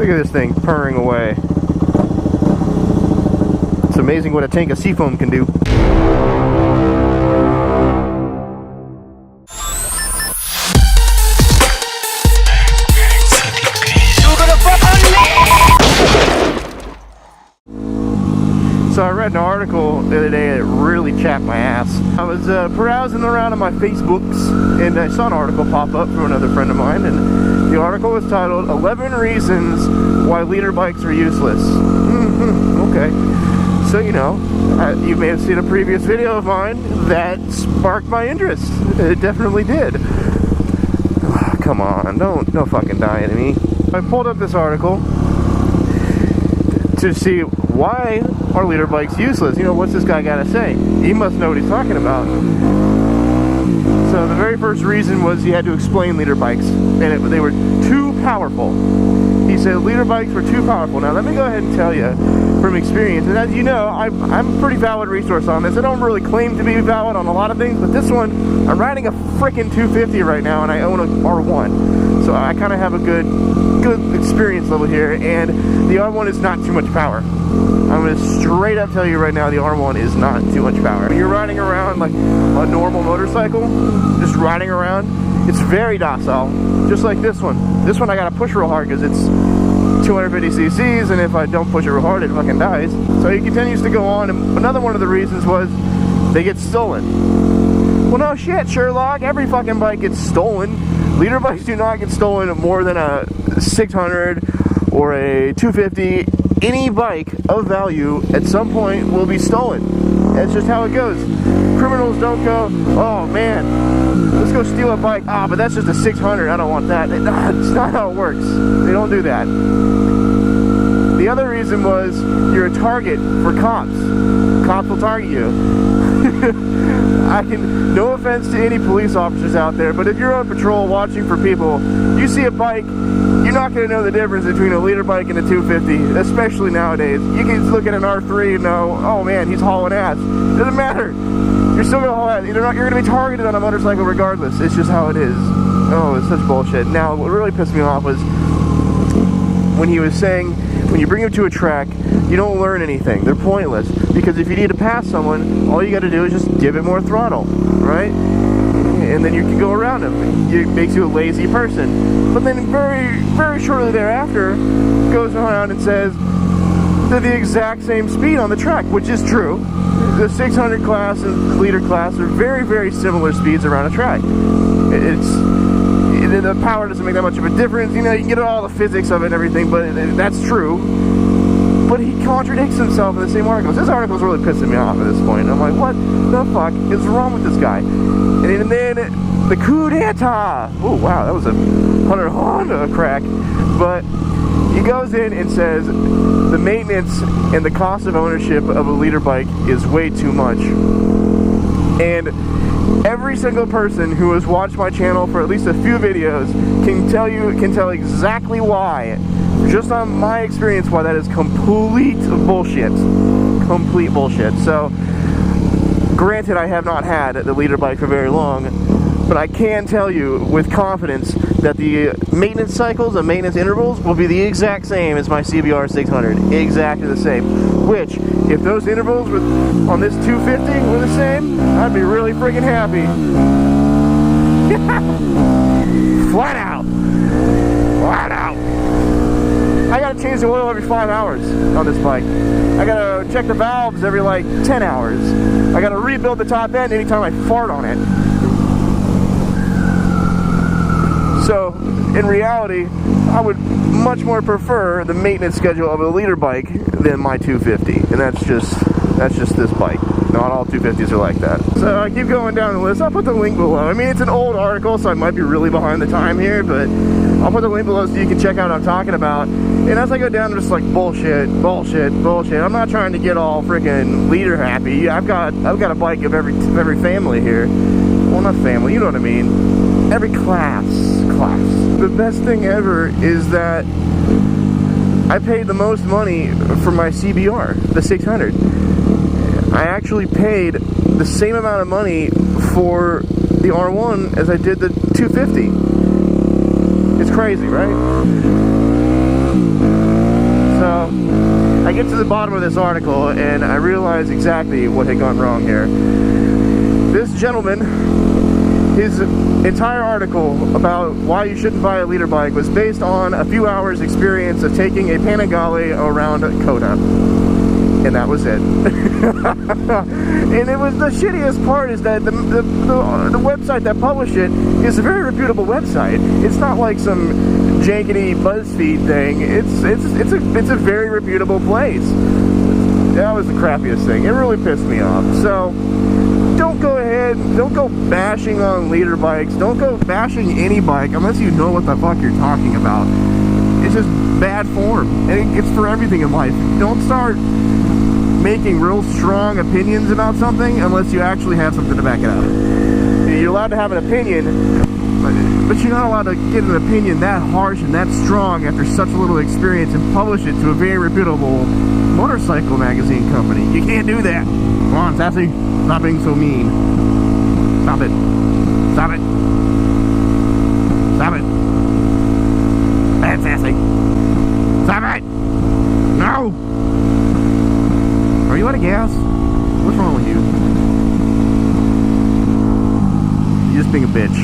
Look at this thing purring away. It's amazing what a tank of seafoam can do. So I read an article the other day that really chapped my ass. I was browsing around on my Facebooks and I saw an article pop up from another friend of mine, and the article was titled 11 Reasons Why Leader Bikes Are Useless. Okay. So, you know, you may have seen a previous video of mine that sparked my interest. It definitely did. Come on, don't fucking die to me. I pulled up this article to see why are leader bikes useless. You know, what's this guy got to say? He must know what he's talking about. So the very first reason was he had to explain leader bikes, and they were too powerful. He said leader bikes were too powerful. Now let me go ahead and tell you from experience, and as you know, I'm a pretty valid resource on this. I don't really claim to be valid on a lot of things, but this one, I'm riding a freaking 250 right now, and I own a R1. So I kind of have a good experience level here, and the R1 is not too much power. I'm going to straight up tell you right now, the R1 is not too much power. When you're riding around like a normal motorcycle, just riding around, it's very docile, just like this one. This one I got to push real hard because it's 250 cc's, and if I don't push it real hard, it fucking dies. So he continues to go on, and another one of the reasons was they get stolen. Well, no shit, Sherlock, every fucking bike gets stolen. Leader bikes do not get stolen more than a 600 or a 250. Any bike of value at some point will be stolen. That's just how it goes. Criminals don't go, oh man, let's go steal a bike. Ah, but that's just a 600, I don't want that. It's not how it works. They don't do that. The other reason was you're a target for cops. Cops will target you. No offense to any police officers out there, but if you're on patrol watching for people, you see a bike, you're not going to know the difference between a leader bike and a 250, especially nowadays. You can look at an R3 and know, oh man, he's hauling ass. Doesn't matter. You're still going to haul ass. You're going to be targeted on a motorcycle regardless. It's just how it is. Oh, it's such bullshit. Now, what really pissed me off was when he was saying, when you bring them to a track, you don't learn anything. They're pointless. Because if you need to pass someone, all you got to do is just give it more throttle, right? And then you can go around them. It makes you a lazy person. But then very, very shortly thereafter, goes around and says they're the exact same speed on the track, which is true. The 600 class and the leader class are very, very similar speeds around a track. The power doesn't make that much of a difference. You know, you can get all the physics of it and everything, but that's true. But he contradicts himself in the same article. This article is really pissing me off at this point. I'm like, what the fuck is wrong with this guy? And then the coup d'etat. Oh wow, that was a Hunter Honda crack. But he goes in and says the maintenance and the cost of ownership of a leader bike is way too much. And every single person who has watched my channel for at least a few videos can tell exactly why, just on my experience, why that is complete bullshit. Complete bullshit. So, granted, I have not had the leader bike for very long, but I can tell you with confidence that the maintenance cycles and maintenance intervals will be the exact same as my CBR 600. Exactly the same. Which, if those intervals on this 250 were the same, I'd be really freaking happy. Flat out. Flat out. I gotta change the oil every 5 hours on this bike. I gotta check the valves every like 10 hours. I gotta rebuild the top end anytime I fart on it. So, in reality, I would much more prefer the maintenance schedule of a leader bike than my 250. And that's just this bike. Not all 250s are like that. So I keep going down the list. I'll put the link below. I mean, it's an old article, so I might be really behind the time here, but I'll put the link below so you can check out what I'm talking about. And as I go down, I'm just like, bullshit, bullshit, bullshit. I'm not trying to get all freaking leader happy. I've got a bike of every family here. Well, not family, you know what I mean. Every class. The best thing ever is that I paid the most money for my CBR, the 600. I actually paid the same amount of money for the R1 as I did the 250. It's crazy, right? the bottom of this article, and I realized exactly what had gone wrong here. This gentleman, his entire article about why you shouldn't buy a leader bike was based on a few hours experience of taking a Panigale around Kona. And that was it. And it was the shittiest part is that the website that published it is a very reputable website. It's not like some jankety BuzzFeed thing. It's a very reputable place. That was the crappiest thing. It really pissed me off. So don't go ahead, don't go bashing on leader bikes. Don't go bashing any bike unless you know what the fuck you're talking about. It's just bad form, and it's for everything in life. Don't start making real strong opinions about something unless you actually have something to back it up. You're allowed to have an opinion, but you're not allowed to get an opinion that harsh and that strong after such a little experience and publish it to a very reputable motorcycle magazine company. You can't do that. Come on, Sassy, stop being so mean. Stop it. Stop it. Stop it. Bad Sassy. Stop it! No! Are you out of gas? What's wrong with you? You're just being a bitch.